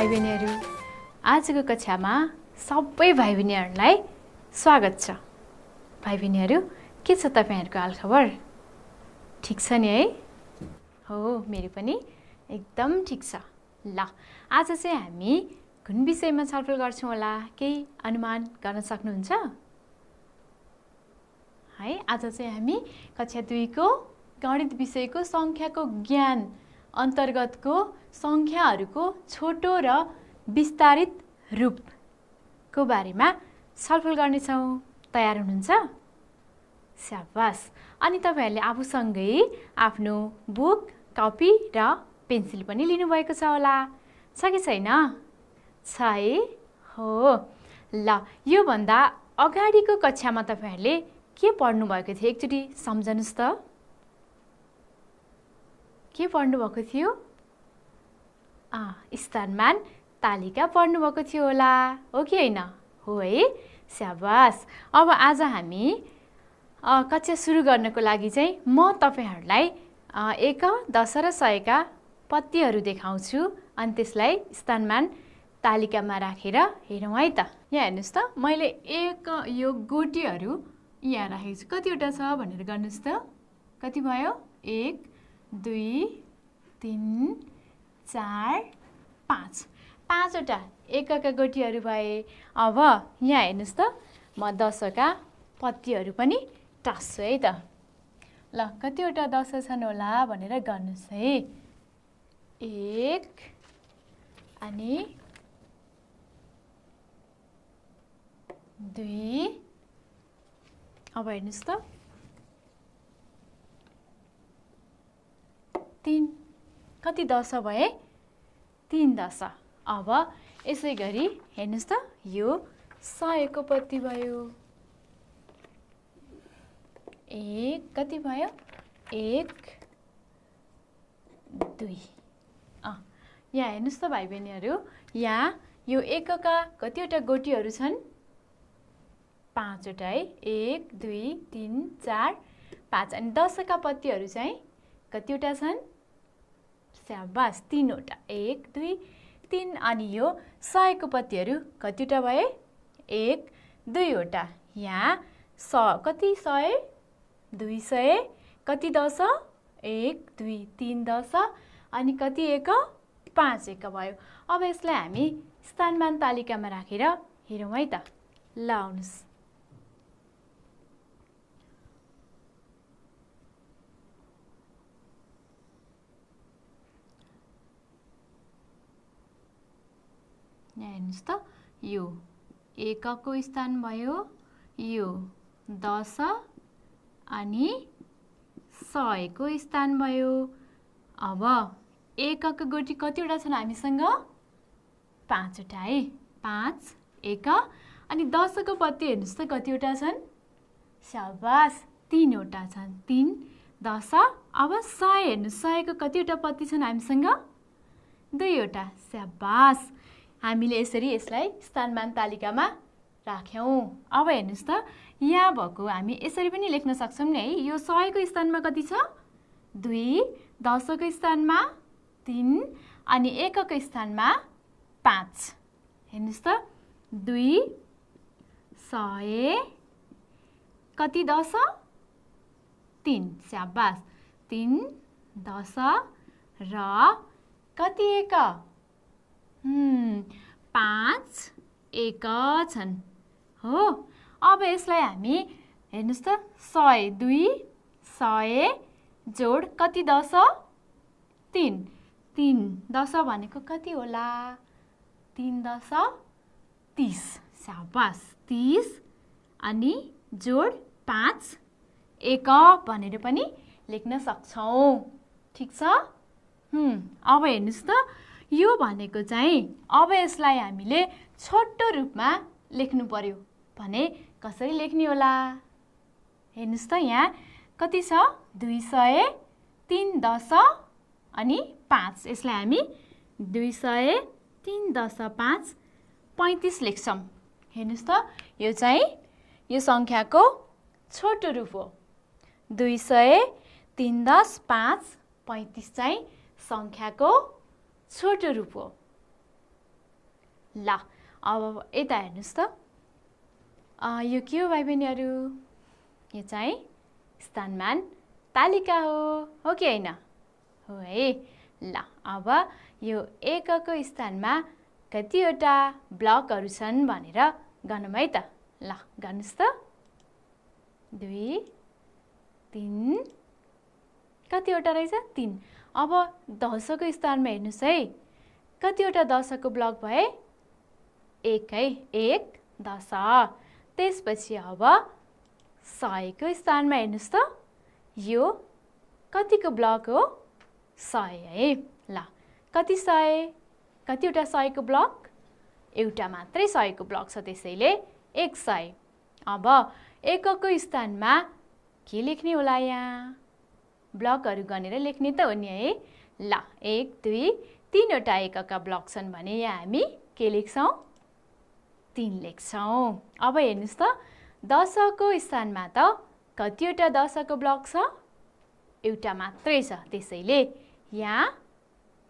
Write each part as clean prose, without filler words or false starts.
भाइ बहिनीहरू, आजको कक्षामा सबै भाइ बहिनीहरूलाई स्वागत छ। भाइ बहिनीहरू, के छ तपाईहरुको हालखबर? ठीक छ नि है? हो, मेरो पनि एकदम ठीक छ। ल, आज चाहिँ हामी कुन विषयमा छलफल गर्छौं होला? केही अनुमान गर्न सक्नुहुन्छ? है, आज चाहिँ हामी कक्षा 2 को गणित विषयको संख्याको ज्ञान अन्तर्गतको संख्याहरूको छोटो र विस्तारित रूपको बारेमा छलफल गर्नेछौँ। तयार हुनुहुन्छ? स्याबास। अनि तपाईहरुले आफूसँगै आफ्नो बुक, कपी र पेन्सिल पनि लिनुभएको छ होला, छ कि छैन? छ है? हो। ल, यो भन्दा अगाडिको कक्षामा तपाईहरुले के पढ्नु भएको थियो? एकचोटी सम्झनुस् त। के पढ्नु भएको थियो? स्थानमान तालिका पढ्नु भएको थियो होला, हो कि हैन? हो है? स्याबास। अब आज हामी कक्षा सुरु गर्नको लागि चाहिँ म तपाईहरुलाई 1, 10 र 100 का पत्तीहरू देखाउँछु अनि त्यसलाई स्थानमान तालिकामा राखेर हेरौँ है त। यहाँ हेर्नुस् त, मैले यो गोटीहरू यहाँ राखेको छु। कतिवटा छ भनेर गर्नुस् त। कति भयो? 1, 2, 3, 4, 5। 5 वटा एकका गोटीहरू भए। अब यहाँ हेर्नुस् त, म 10 का पत्तीहरू पनि टास्छु है त। ल, कतिवटा 10 छन् होला भनेर गर्नुस् है। 1 अनि 2। अब हेर्नुस् त, 3। कति 10 भए? 3 10। अब यसै गरी हेर्नुस् त, यो 100 को पत्ती भयो। 1 कति भयो? 1 2। यहाँ हेर्नुस् त भाइ बहिनीहरू, यहाँ यो एकका कतिवटा गोटीहरू छन्? 5 वटा है। 1 2 3 4 5। अनि 10 का पत्तीहरू चाहिँ कतिवटा छन्? स्याबास, 3 वटा। 1 2 3। अनि यो 100 को पत्तीहरू कतिवटा भए? 1 2 वटा। यहाँ कति 100? 200। कति 10? 1 2 3 10। अनि कति 1? 5 1 भयो। अब यसलाई हामी स्थानमान तालिकामा राखेर हेरौँ है त। ल, आउनुस्। यहाँ हेर्नुस् त, यो 1 को स्थान भयो, यो 10 अनि 100 को स्थान भयो। अब 1 को गोटी कतिवटा छन् हामीसँग? 5 वटा है। 5 1। अनि 10 को पत्ती हेर्नुस् त कतिवटा छन्? स्याबास, 3 वटा छन्। 3 10। अब 100 हेर्नुस्, 100 को कतिवटा पत्ती छन् हामीसँग? 2 वटा। स्याबास। हामीले यसरी यसलाई स्थानमान तालिकामा राख्यौं। अब हेर्नुस् त, यहाँ भएको हामी यसरी पनि लेख्न सक्छौं नि है। यो 100 को स्थानमा कति छ? 2। 10 को स्थानमा 3 अनि 1 को स्थानमा 5। हेर्नुस् त, 2 100 कति 10? 3। स्याबास। 3 10 र कति 1? 5 1 छन्। हो। अब यसलाई हामी हेर्नुस् त, 100 2 100 जोड कति 10? 3। 3 10 भनेको कति होला? 3 10 30। स्याबास, 30। अनि जोड 5 1 भनेर पनि लेख्न सक्छौं। ठीक छ? अब हेर्नुस् त, यो भनेको चाहिँ अब यसलाई हामीले छोटो रूपमा लेख्नु पर्यो भने कसरी लेख्ने होला? हेर्नुस् त, यहाँ कति छ? 200 3 10 अनि 5। यसलाई हामी 200 3 10 5 35 लेख्छौं। हेर्नुस् त, यो चाहिँ यो संख्याको छोटो रूप हो। 200 3 10 5 35 चाहिँ संख्याको छोटो रूप हो। ल अब यता हेर्नुहोस् त यो के हो भाइ बहिनीहरू यो चाहिँ स्थानमान तालिका हो कि होइन हो है ल अब यो एकको स्थानमा कतिवटा ब्लकहरू छन् भनेर गरौँ है त ल गर्नुहोस् त 2 3 कतिवटा रहेछ 3 अब दशको स्थानमा हेर्नुहोस् है कतिवटा दशको ब्लक भए 1 है 1 दश त्यसपछि अब 100 को स्थानमा हेर्नुहोस् त यो कतिको ब्लक हो 100 है ल कति 100 कतिवटा 100 को ब्लक एउटा मात्रै 100 को ब्लक छ त्यसैले 100 अब एकको स्थानमा के लेख्ने होला यहाँ ब्लकहरू गनेर लेख्ने त हो नि है ल 1 2 3वटा एकका ब्लक छन् भने यहाँ हामी के लेख्छौं 3 लेख्छौं अब हेर्नुस् त दशको स्थानमा त कतिवटा दशको ब्लक छ एउटा मात्रै छ त्यसैले यहाँ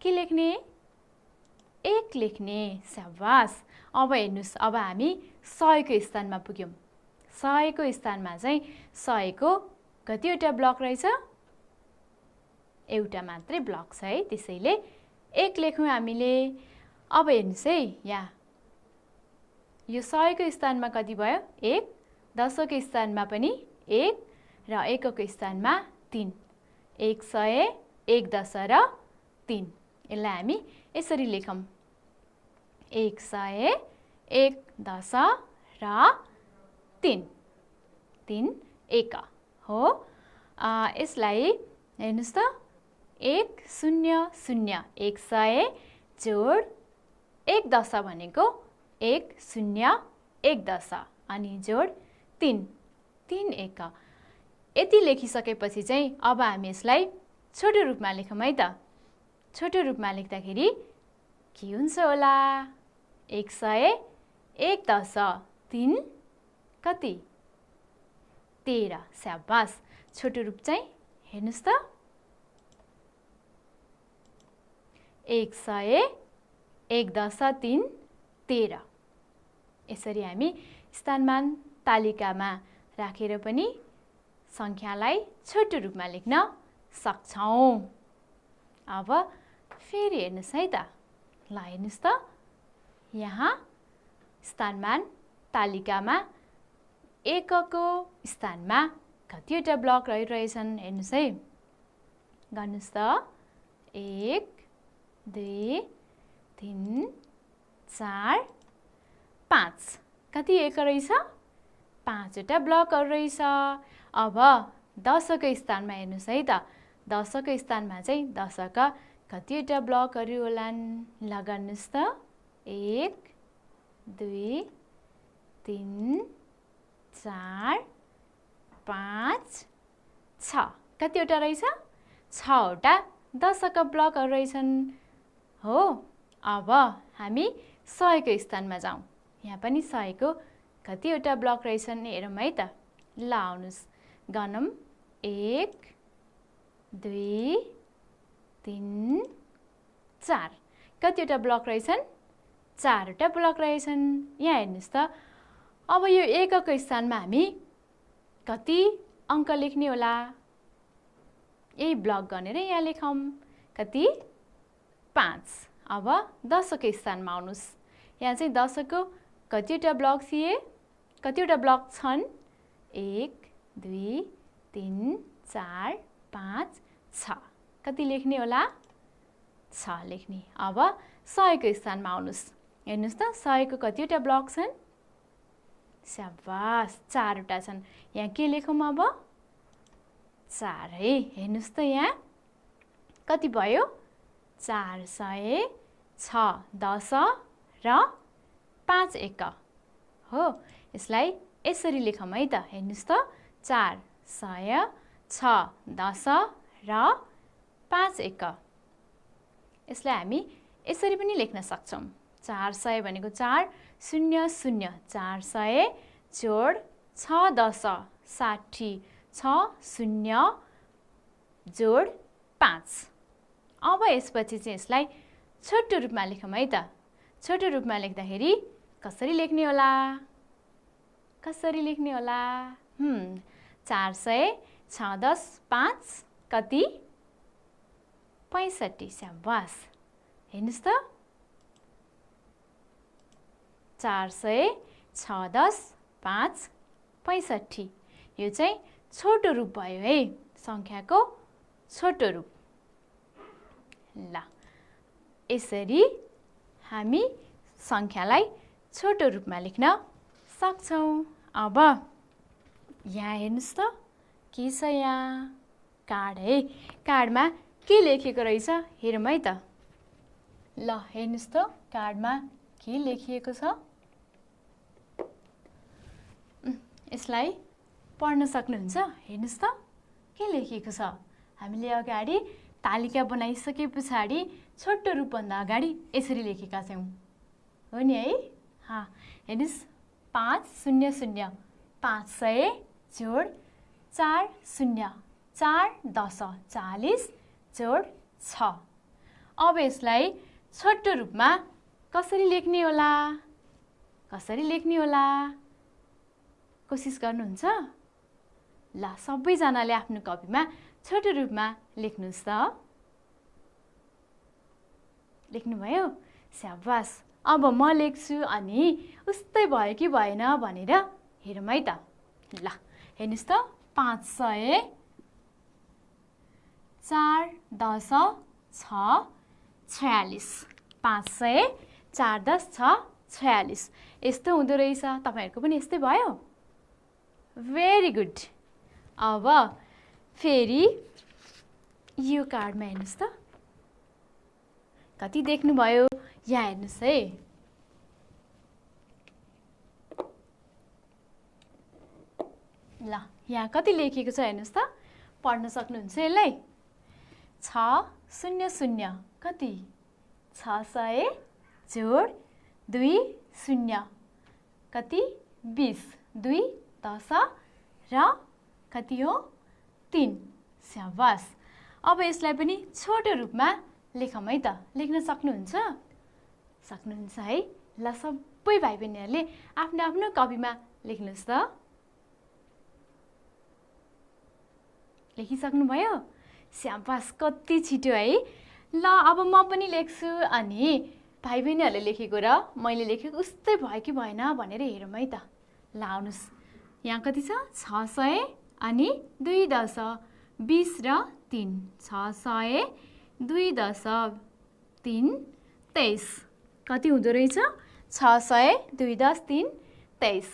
के लेख्ने 1 लेख्ने शाबास अब हेर्नुस् अब हामी 100 को स्थानमा पुग्यौं 100 को स्थानमा चाहिँ 100 को कतिवटा ब्लक रहेछ एउटा मात्रै ब्लक छ है त्यसैले 1 लेख्यौं हामीले अब हेर्नुस् है यहाँ यो 100 को स्थानमा कति भयो 1 दशको स्थानमा पनि 1 र एकको स्थानमा 3 100 1 दश र 3 यसलाई हामी यसरी लेखौं 100 1 दश र 3 3 1 हो यसलाई हेर्नुस् त 1 0 0 100 जोड 1 दश भनेको 1 0 1 दश अनि जोड 3 3 1 यति लेखिसकेपछि चाहिँ अब हामी यसलाई छोटो रूपमा लेखौं है त छोटो रूपमा लेख्दाखेरि के हुन्छ होला 100 1 दश 3 कति 13 शाबास छोटो रूप चाहिँ हेर्नुस् त 100 1 दश 3 13 यसरी हामी स्थानमान तालिकामा राखेर पनि संख्यालाई छोटो रूपमा लेख्न सक्छौं अब फेरि हेर्नुस् है त ल हेर्नुस् त यहाँ स्थानमान तालिकामा एकको स्थानमा कतिवटा ब्लक रहिरहेछन् हेर्नुस् है गर्नुस् त 1 2 3 4 5 कति एक रहेछ 5वटा ब्लकहरू रहेछ अब दशको स्थानमा हेर्नुस् है त दशको स्थानमा चाहिँ दशका कतिवटा ब्लकहरू होलान् ल गर्नुस् त 1 2 3 4 5 6 कतिवटा रहेछ 6वटा दशका ब्लकहरू रहेछन् हो अब हामी 100 को स्थानमा जाउँ यहाँ पनि 100 को कतिवटा ब्लक रहेछन् हेरौँ है त ल आउनुस् गनौँ 1 2 3 4 कतिवटा ब्लक रहेछन् 4वटा ब्लक रहेछन् यहाँ हेर्नुस् त अब यो एकको स्थानमा हामी कति अंक लेख्ने होला यही ब्लक गनेर यहाँ लेखौं कति 5 अब दशको स्थानमा आउनुस् यहाँ चाहिँ दशको कतिवटा ब्लक थिए कतिवटा ब्लक छन् 1 2 3 4 5 6 कति लेख्ने होला 6 लेख्ने अब 100 को स्थानमा आउनुस् हेर्नुस् त 100 को कतिवटा ब्लक छन् शाबास 4वटा छन् यहाँ के लेखौं अब 4 है हेर्नुस् त यहाँ कति भयो 400 6 दश र 5 1 हो यसलाई यसरी लेखौं है त हेर्नुस् त 400 6 दश र 5 1 यसलाई हामी यसरी पनि लेख्न सक्छौं 400 भनेको 4 0 0 400 जोड 6 दश 60 6 0 जोड 5 अब यसपछि चाहिँ यसलाई छोटो रूपमा लेखौं है त छोटो रूपमा लेख्दाखेरि कसरी लेख्ने होला? कसरी लेख्ने होला? 400 6 10 5 कति? 65। स्याबास। हेर्नुस् त 400 6 10 5 65। यो चाहिँ छोटो रूप भयो है, संख्याको छोटो रूप। ल यसरी हामी संख्यालाई छोटो रूपमा लेख्न सक्छौं। अब यहाँ हेर्नुस् त के छ? यहाँ कार्ड है। कार्डमा के लेखेको रहेछ हेरौँ है त। ल हेर्नुस् त कार्डमा के लेखिएको छ? यसलाई पढ्न सक्नुहुन्छ? हेर्नुस् त के लेखिएको छ? हामीले अगाडि तालिका बनाइसके पछाडि छोटो रूपभन्दा अगाडि यसरी लेखेका छौँ, हो नि है? हेर्नुस् 500 500 जोड 4 0 4 10 40 जोड 6। अब यसलाई छोटो रूपमा कसरी लेख्ने होला? कसरी लेख्ने होला? कोसिस गर्नुहुन्छ? ल सबैजनाले आफ्नो कपीमा छोटो रूपमा लेख्नुस् त। लेख्नुभयो? स्याबास। अब म लेख्छु अनि उस्तै भयो कि भएन भनेर हेरौँ है त। ल हेर्नुस् त 500 4 10 6 46। 500 4 10 6 46। यस्तो हुँदो रहेछ। तपाईहरुको पनि यस्तै भयो? Very good. अब फेरि यो कार्डमा हेर्नुस् त कति देख्नुभयो? यहाँ हेर्नुस् है। ल यहाँ कति लेखेको छ हेर्नुस् त? पढ्न सक्नुहुन्छ यसलाई? 600 कति? 600 जोड 2 0 कति? 20। 2 10 र कति हो? 3। स्याबास। अब यसलाई पनि छोटो रूपमा लेखौँ है त। लेख्न सक्नुहुन्छ? सक्नुहुन्छ है? ल सबै भाइ बहिनीहरूले आफ्नो आफ्नो कपीमा लेख्नुस् त। लेखिसक्नुभयो? स्याबास, कति छिटो है। ल अब म पनि लेख्छु अनि भाइ बहिनीहरूले लेखेको र मैले लेखेको उस्तै भयो कि भएन भनेर हेरौँ है त। ल आउनुस्। यहाँ कति छ? 600 अनि 2 10 20 र 3। 600 2 10 3 23। कति हुँदो रहेछ? 600 2 10 3 23।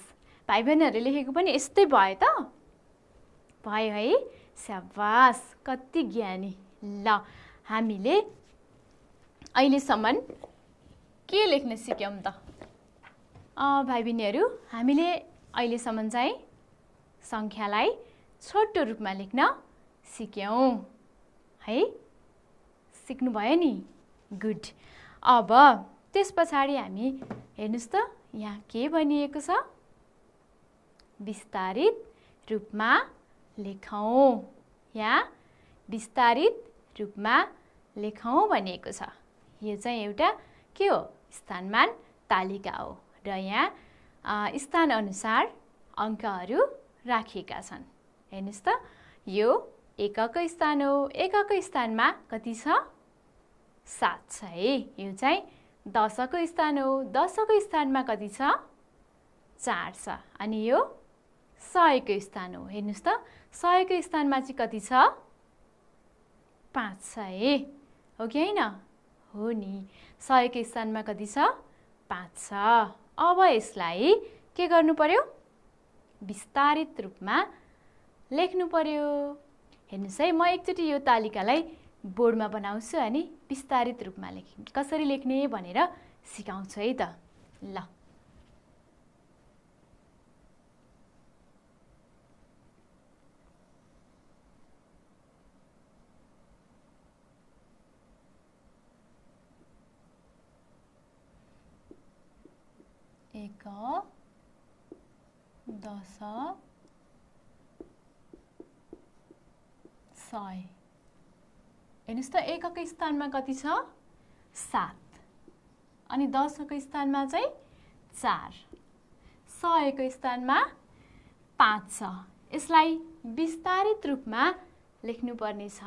भाइ बहिनीहरूले लेखेको पनि यस्तै भयो त? भयो है? स्याबास, कति ज्ञानी। ल हामीले अहिलेसम्म के लेख्न सिक्यौं त? भाइ बहिनीहरू, हामीले अहिलेसम्म चाहिँ संख्यालाई छोटो रूपमा लेख्न सिक्यौं है। सिक्नुभयो नि? गुड। अब त्यसपछि हामी हेर्नुस् त यहाँ के भनिएको छ? विस्तारित रूपमा लेखौं। यहाँ विस्तारित रूपमा लेखौं भनिएको छ। यो चाहिँ एउटा के हो? स्थानमान तालिका हो र यहाँ स्थान अनुसार अंकहरू राखिएका छन्। हेर्नुस् त यो एकको स्थान हो। एकको स्थानमा कति छ? 7 छ है। यो चाहिँ 10 को स्थान हो। 10 को स्थानमा कति छ? 4 छ। अनि यो 100 को स्थान हो। हेर्नुस् त 100 को स्थानमा चाहिँ कति छ? 5 छ है। हो कि हैन? हो नि। 100 को स्थानमा कति छ? 5 छ। अब यसलाई के गर्नु पर्यो? विस्तारित रूपमा लेख्नु पर्यो। हेर्नुस् है, म एकचोटि यो तालिकालाई बोर्डमा बनाउँछु अनि विस्तारित रूपमा कसरी लेख्ने भनेर सिकाउँछु है त। ल एक 10 100। हेर्नुस् त एकको स्थानमा कति छ? 7। अनि दशको स्थानमा चाहिँ 4, 100 को स्थानमा 5 छ। यसलाई विस्तारित रूपमा लेख्नुपर्ने छ,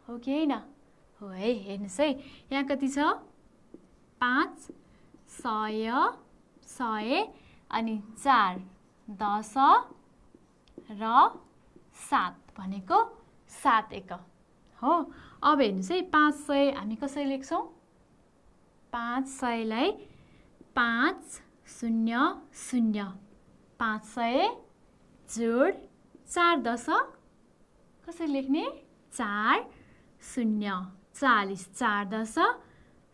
हो कि होइन? हो है। हेर्नुहोस् है, यहाँ कति छ? 5, 100, 100 अनि 4, 10 र 7 भनेको 7 एक हो। अब हेर्नुहोस् है, 500 हामी कसरी लेख्छौँ? 500 लाई 5 0 0, 500 जोड 4 10 कसरी लेख्ने? 4 0 40, 4 10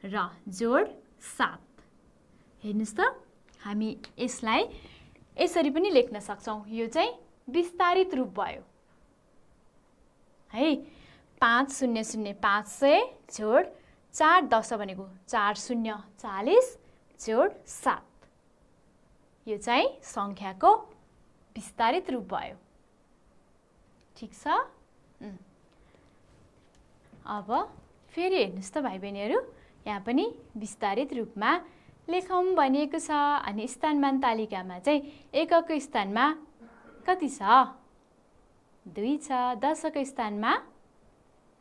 र जोड 7। हेर्नुहोस् त, हामी यसलाई यसरी पनि लेख्न सक्छौँ। यो चाहिँ विस्तारित रूप भयो है। 5 0 0 500 जोड 4 10 भनेको 4 0 40 जोड 7। यो चाहिँ संख्याको विस्तारित रूप भयो। ठिक छ? अब फेरि हेर्नुहोस् त भाइ बहिनीहरू, यहाँ पनि विस्तारित रूपमा लेखौँ भनिएको छ। अनि स्थानमान तालिकामा चाहिँ एकको स्थानमा कति छ? 2 छ, 10को स्थानमा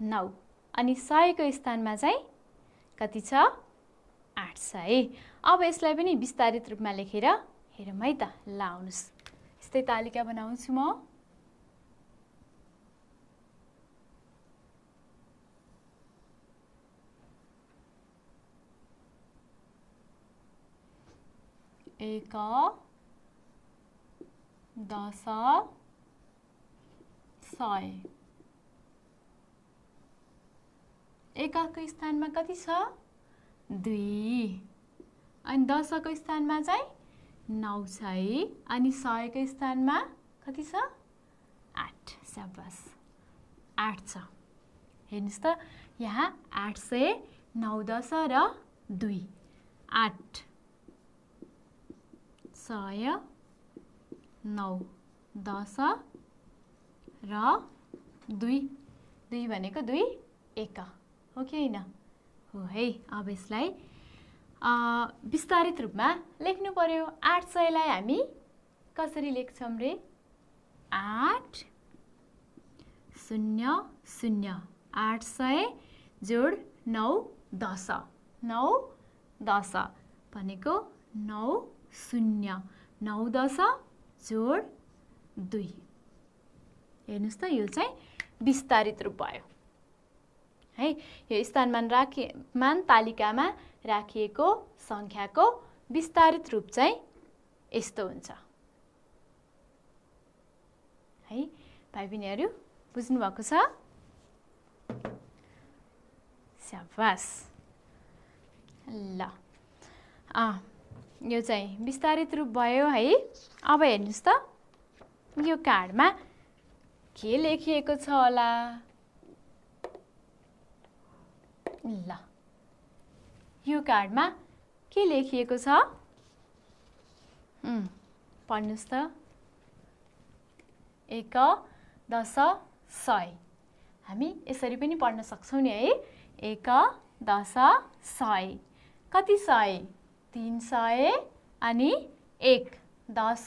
9 अनि 100 को स्थानमा चाहिँ कति छ? 8 छ है। अब यसलाई पनि विस्तारित रूपमा लेखेर हेरौँ है त। ल आउनुहोस्, यस्तै तालिका बनाउँछु म। एक 10 100 एकको स्थानमा कति छ? 2 अनि 10को स्थानमा चाहिँ 9 छ है। अनि 100 को स्थानमा कति छ? 8। स्याबास, 8 छ। हेर्नुहोस् त, यहाँ 800 9 10 र 2, 8 100 9 10 र 2, 2 भनेको 2 1 हो कि होइन? हो है। अब यसलाई विस्तारित रूपमा लेख्नु पर्यो। 800 लाई हामी कसरी लेख्छौँ रे? 8 0 0 800 जोड 9 10, 9 10 भनेको 9 0 9 10 जोड 2। हेर्नुहोस् त, यो चाहिँ विस्तारित रूप भयो है। यो स्थानमान तालिकामा राखिएको संख्याको विस्तारित रूप चाहिँ यस्तो हुन्छ है। भाइ बहिनीहरू बुझ्नु भएको छ? स्याबास। ल यो चाहिँ विस्तारित रूप भयो है। अब हेर्नुहोस् त, यो कार्डमा के लेखिएको छ होला? ल, यो कार्डमा के लेखिएको छ? पढ्नुहोस् त। 1 10 100 हामी यसरी पनि पढ्न सक्छौँ नि है। 1 10 100 कति 100? 300 अनि 1 10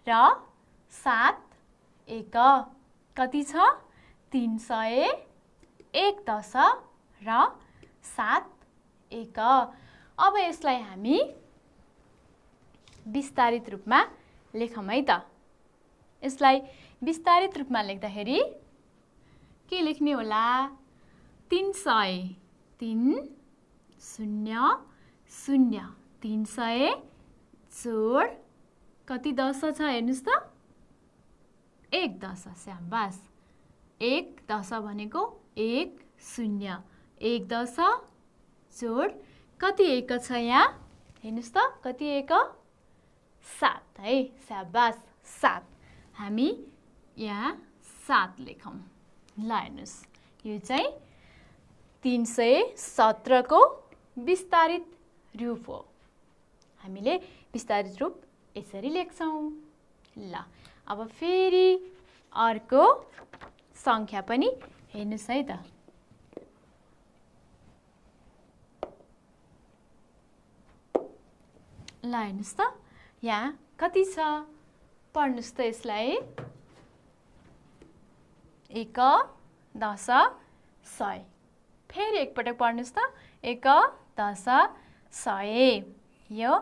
र 7 1 कति छ? 300 1 10 र 7 1। अब यसलाई हामी विस्तारित रूपमा लेखौँ है त। यसलाई विस्तारित रूपमा लेख्दाखेरि के लेख्ने होला? 300 3 0 0 300 जोड कति 10 छ? हेर्नुहोस् त, 1 10। स्याबास, 1 10 भनेको 1 0 1 10 जोड कति 1 छ यहाँ? हेर्नुहोस् त, कति 1? 7 है। स्याबास, 7। हामी यहाँ 7 लेखौँ। ल हेर्नुहोस्, यो चाहिँ 317 को विस्तारित रूप हो। हामीले विस्तारित रूप यसरी लेख्छौँ। ल अब फेरि अर्को संख्या पनि हेर्नुहोस् है त। ल हेर्नुहोस् त यहाँ कति छ पढ्नुहोस् त यसलाई 1 10 100 फेरि एकपटक पढ्नुहोस् त 1 10 100 यो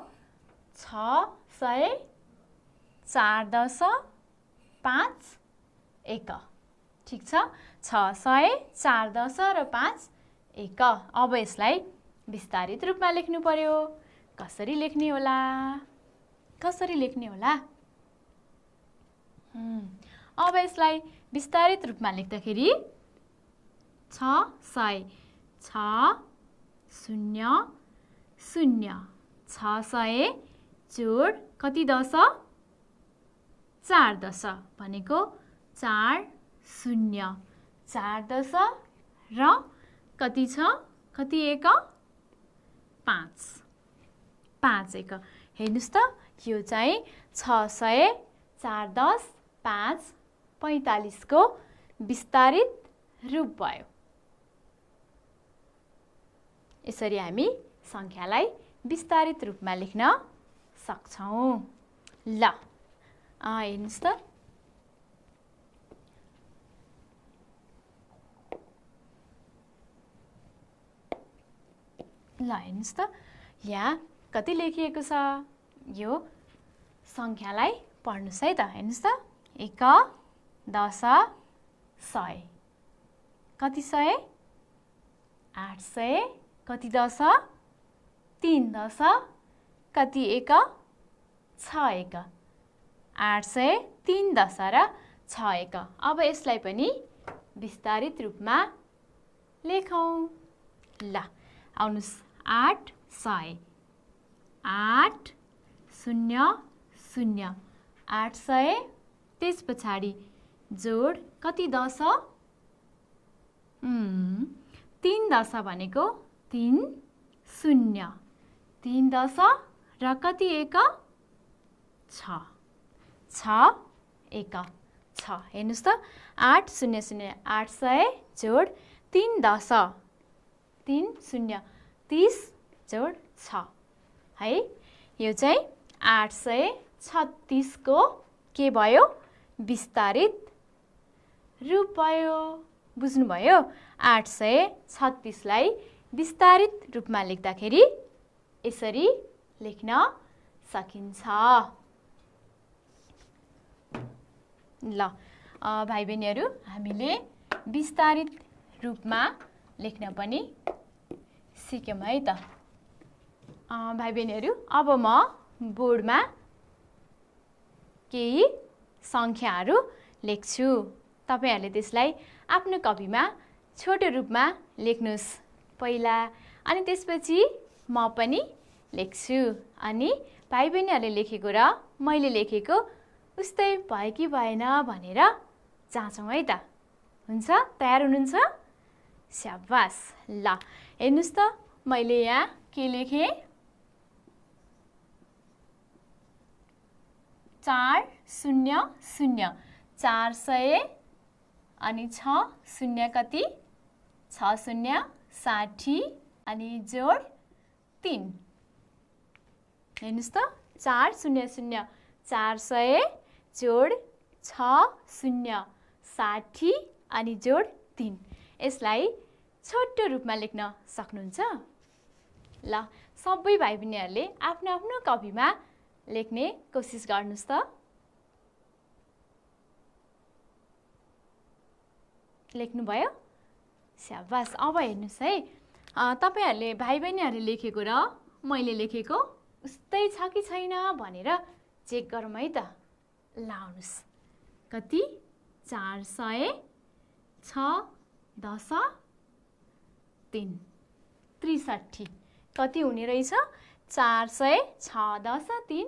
600 4 10 5 1 ठिक छ 600 4 10 र 5 1 अब यसलाई विस्तारित रूपमा लेख्नु पर्यो कसरी लेख्ने होला अब यसलाई विस्तारित रूपमा लेख्दाखेरि 600 600 जोड कति 10 4 10 भनेको 4 0 4 10 र कति छ कति 1 5 5 1 हेर्नुस् त यो चाहिँ 600 4 10 5 45 को विस्तारित रूप भयो यसरी हामी संख्यालाई विस्तारित रूपमा लेख्न सक्छौं ल हेर्नुस् त हेर्नुस् त यहाँ कति लेखिएको छ यो संख्यालाई पढ्नुस् है त हेर्नुस् त 1 10 100 कति 100 800 कति 10 3 10 कति 1 6 1 800 3 10 र 6 1 अब यसलाई पनि विस्तारित रूपमा लेखौं ल आउनुस् 8 100 8 0 0 800 त्यस पछाडि जोड कति 10 3 10 भनेको 3 0 3 10 र कति 1 6 6 1 6 हेर्नुस् त 8 0 0 800 जोड 3 10 3 0 30 जोड 6 है यो चाहिँ 836 को के भयो विस्तारित रूप भयो बुझ्नुभयो 836 लाई विस्तारित रूपमा लेख्दाखेरि यसरी लेख्न सकिन्छ ल भाइ बहिनीहरु हामीले विस्तारित रूपमा लेख्न पनि सिक्यौं है त भाइ बहिनीहरु अब म बोर्डमा केही संख्याहरु लेख्छु तपाईहरुले त्यसलाई आफ्नो कपीमा छोटो रूपमा लेख्नुस् पहिला अनि त्यसपछि म पनि लेख्छु अनि भाइ बहिनीहरुले लेखेको र मैले लेखेको उस्तै भयो कि भएन भनेर जाँचौं है त हुन्छ तयार हुनुहुन्छ स्याबास ल हेर्नुस् त मैले यहाँ के लेखे 4 0 0 400 अनि 6 0 कति 6 0 60 अनि जोड 3 हेर्नुस् त 4 0 0 400 जोड 6 0 60 अनि जोड 3 यसलाई छोटो रूपमा लेख्न सक्नुहुन्छ ल सबै भाइ बहिनीहरुले आफ्नो आफ्नो कपीमा लेख्ने कोसिस गर्नुस् त लेख्नु भयो स्याबास अब हेर्नुस् है तपाईहरुले भाइ बहिनीहरुले लेखेको र मैले लेखेको उस्तै छ कि छैन भनेर चेक गरौँ है त लाउनुस् कति 400 6 10 3 63 कति हुने रहेछ 400 6 10 3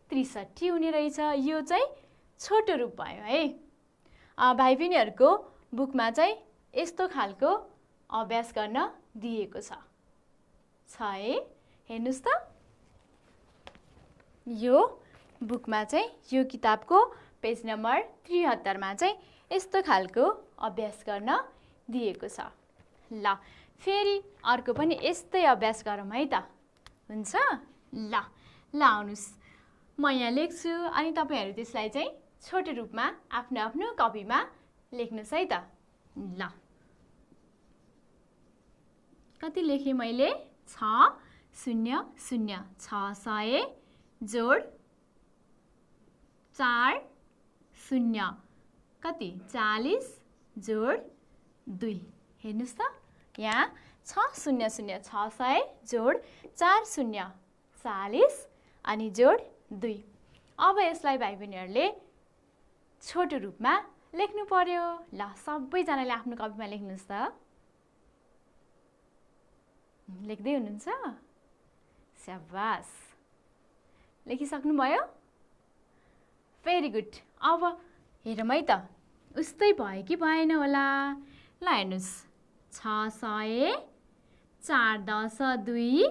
63 हुने रहेछ यो चाहिँ छोटो रूप भयो है भाइ बहिनीहरुको बुकमा चाहिँ यस्तो खालको अभ्यास गर्न दिएको छ है हेर्नुस् त यो बुकमा चाहिँ यो किताबको पेज नम्बर 73 मा चाहिँ यस्तो खालको अभ्यास गर्न दिएको छ ल फेरि अर्को पनि यस्तै अभ्यास गरौँ है त हुन्छ ल ल आउनुहोस् म यहाँ लेख्छु अनि तपाईहरु त्यसलाई चाहिँ छोटो रूपमा आफ्नो आफ्नो कपीमा लेख्नुस् है त। ल कति लेखे मैले 600 600 जोड 40 कति 40 जोड 2 हेर्नुस् त यहाँ 600 600 जोड 40 40 अनि जोड 2। अब यसलाई भाइ बहिनीहरुले छोटो रूपमा लेख्नु पर्यो। ल सबैजनाले आफ्नो कपीमा लेख्नुस् त। लेख्दै हुनुहुन्छ? स्याबास लेखिसक्नु भयो? Very good. अब हेरौँ है त उस्तै भयो कि भएन होला। ल हेर्नुस् 600 4 10 2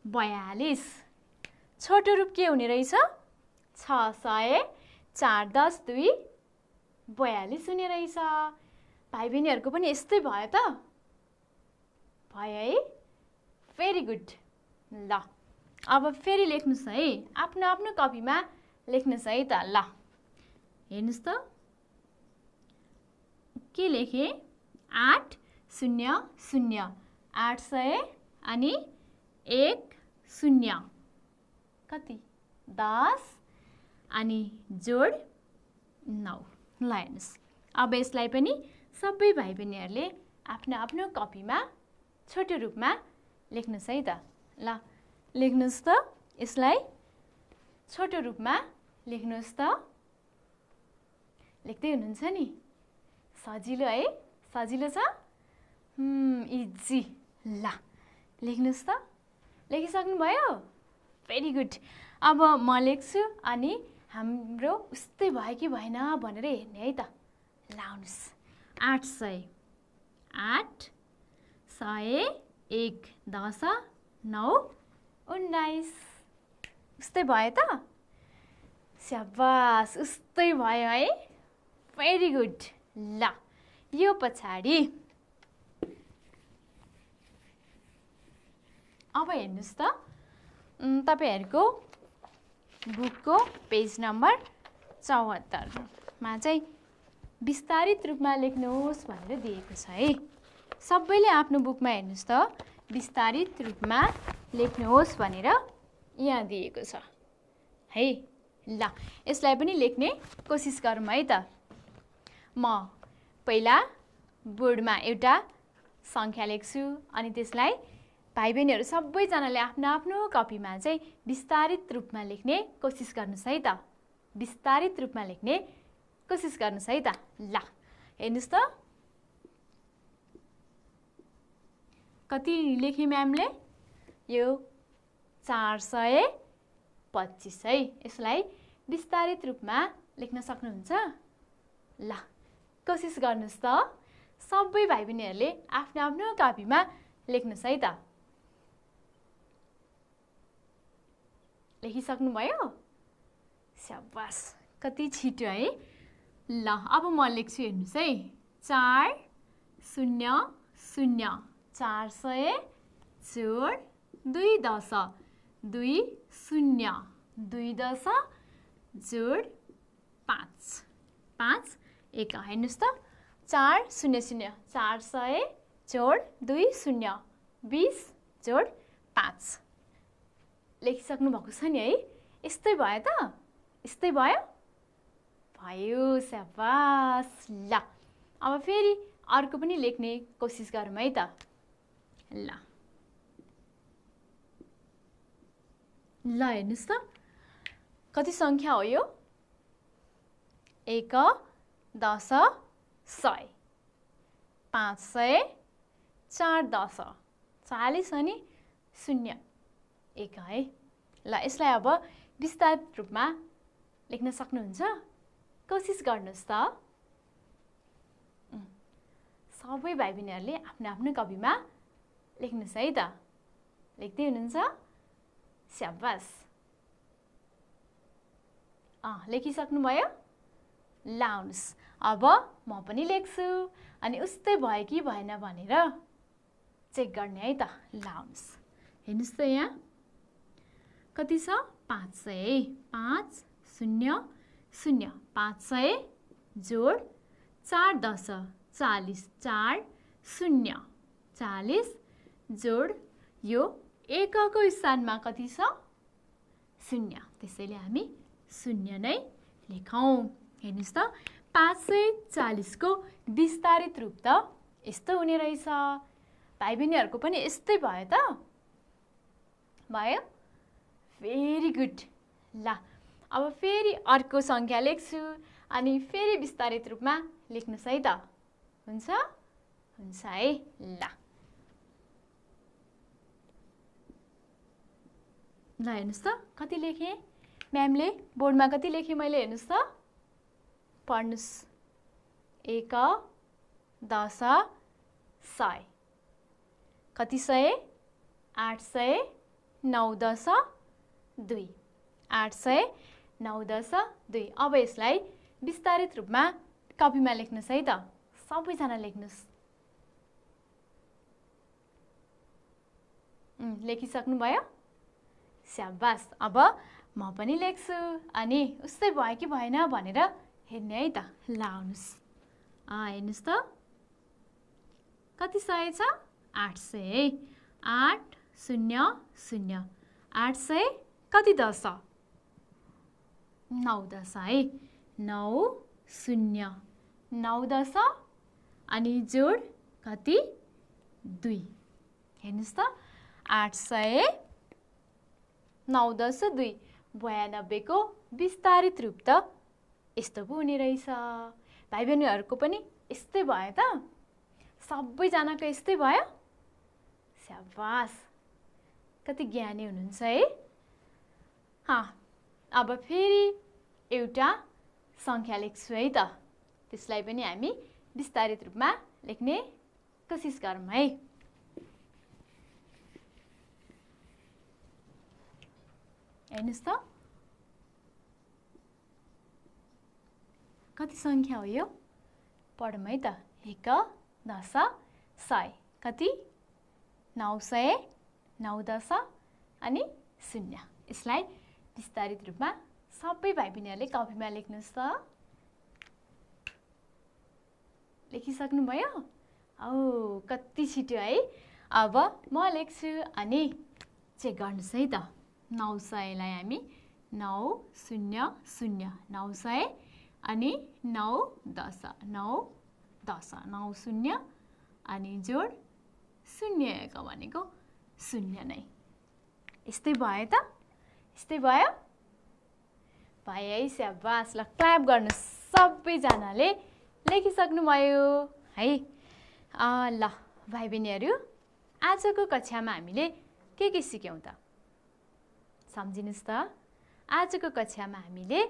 42 छोटो रूप के हुने रहेछ 600 4 10 2 42 हुने रहेछ। भाइ बहिनीहरुको पनि यस्तै भयो त? भयो है? Very good. ल अब फेरि लेख्नुस् है आफ्नो आफ्नो कपीमा लेख्नुस् है त। ल हेर्नुस् त के लेखे 800 800 अनि 10 कति 10 अनि जोड 9। ल हेर्नुस् अब यसलाई पनि सबै भाइ बहिनीहरुले आफ्नो आफ्नो कपीमा छोटो रूपमा लेख्नुस् है त। ल लेख्नुस् त यसलाई छोटो रूपमा लेख्नुस् त। लेख्दै हुनुहुन्छ नि? सजिलो है? सजिलो छ? इजी। ल लेख्नुस् त। लेखिसक्नु भयो? Very good. अब म लेख्छु अनि हाम्रो उस्तै भयो कि भएन भनेर हेर्ने है त। ल आउनुस् 800 8 100 1 10 9 19 उस्तै भयो त? स्याबास उस्तै भयो है? Very good. ल यो पछाडि अब हेर्नुस् त तपाईहरुको बुकको पेज नम्बर 74 मा चाहिँ विस्तारित रूपमा लेख्नुहोस् भनेर दिएको छ है। सबैले आफ्नो बुकमा हेर्नुस् त विस्तारित रूपमा लेख्नुहोस् भनेर यहाँ दिएको छ है। ल यसलाई पनि लेख्ने कोसिस गरौँ है त। म पहिला बोर्डमा एउटा संख्या लेख्छु अनि त्यसलाई भाइ बहिनीहरु सबैजनाले आफ्नो आफ्नो कपीमा चाहिँ विस्तारित रूपमा लेख्ने कोसिस गर्नुस् है त। विस्तारित रूपमा लेख्ने कोसिस गर्नुस् है त। ल हेर्नुस् त कति लेखे म्यामले? यो 425 है। यसलाई विस्तारित रूपमा लेख्न सक्नुहुन्छ? ल कोसिस गर्नुस् त। सबै भाइ बहिनीहरुले आफ्नो आफ्नो कपीमा लेख्नुस् है त। लेखिसक्नु भयो? स्याबास कति छिटो है। ल अब म लेख्छु हेर्नुस् है 400 400 जोड 2 10 2 0 2 10 जोड 5 5 1 हेर्नुस् त 400 400 जोड 2 0 20 जोड 5 लेखिसक्नु भएको छ नि है? यस्तै भयो त? यस्तै भयो? भयो स्याबास। ल अब फेरि अर्को पनि लेख्ने कोसिस गरौँ है त। ल ल हेर्नुस् त कति संख्या हो यो 1 10 100 500 4 10 40 अनि 0 1 है। ल यसलाई अब विस्तारित रूपमा लेख्न सक्नुहुन्छ? कोसिस गर्नुस् त। सबै भाइ बहिनीहरुले आफ्नो आफ्नो कपीमा लेख्नुस् है त। लेख्दै हुनुहुन्छ? स्याबास। लेखिसक्नु भयो? ल आउनुस् अब म पनि लेख्छु अनि उस्तै भयो कि भएन भनेर चेक गर्ने है त। ल आउनुस् हेर्नुस् त यहाँ कति छ 500 5 0 0 500 जोड 4 10 40 4 0 40 जोड यो एकको स्थानमा कति छ 0 त्यसैले हामी 0 नै लेखौँ। हेर्नुस् त 540 को विस्तारित रूप त यस्तो हुने रहेछ। भाइ बहिनीहरुको पनि यस्तै भयो त भयो भेरी गुड। ल अब फेरि अर्को संख्या लेख्छु अनि फेरि विस्तारित रूपमा लेख्नुस् है त हुन्छ हुन्छ है। ल ल हेर्नुस् त कति लेखेँ म्यामले बोर्डमा कति लेखेँ मैले हेर्नुस् त पढ्नुस् 1 10 100 कति सय 800 9 10 2 800 9 10 2। अब यसलाई विस्तारित रूपमा कपीमा लेख्नुस् है त सबैजना लेख्नुस्। लेखिसक्नु भयो स्याबास। अब म पनि लेख्छु अनि उस्तै भयो कि भएन भनेर हेर्ने है त। ल आउनुस् हेर्नुस् त कति सय छ 800 8 0 0 800 कति 10 9 10 है 9 0 9 10 अनि जोड कति 2। हेर्नुस् त 800 9 10 2 92 को विस्तारित रूप त यस्तो पो हुने रहेछ। भाइ बहिनीहरुको पनि यस्तै भयो त सबैजनाको यस्तै भयो स्याबास कति ज्ञानी हुनुहुन्छ है। अब फेरि एउटा संख्या लेख्छु है त त्यसलाई पनि हामी विस्तारित रूपमा लेख्ने कोसिस गरौँ है। हेर्नुस् त कति संख्या हो यो पढौँ है त 1 10 100 कति 900 9 10 अनि 0। यसलाई विस्तारित रूपमा सबै भाइ बहिनीहरुले कपीमा लेख्नुस् त लेखिसक्नु भयो औ कति छिटो है। अब म लेख्छु अनि चेक गर्नुस् है त 900 लाई हामी 9 0 0 900 अनि 9 10 9 10 9 0 अनि जोड 0 1 भनेको 0 नै। यस्तै भयो त यस्तै भयो भयो है स्याबास। ल क्ल्याप गर्नुस् सबैजनाले लेखिसक्नु भयो है। ल भाइ बहिनीहरु आजको कक्षामा हामीले के सिक्यौं त सम्झिनुस् त। आजको कक्षामा हामीले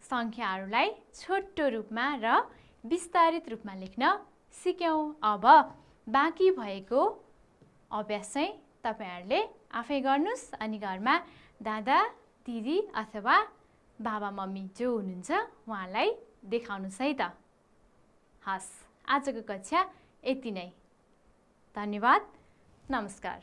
संख्याहरूलाई छोटो रूपमा र विस्तारित रूपमा लेख्न सिक्यौं। अब बाँकी भएको अभ्यास चाहिँ तपाईहरुले आफै गर्नुस् अनि घरमा दादा दिदी अथवा बाबा मम्मी जो हुनुहुन्छ उहाँलाई देखाउनुस् है त। हस् आजको कक्षा यति नै। धन्यवाद नमस्कार।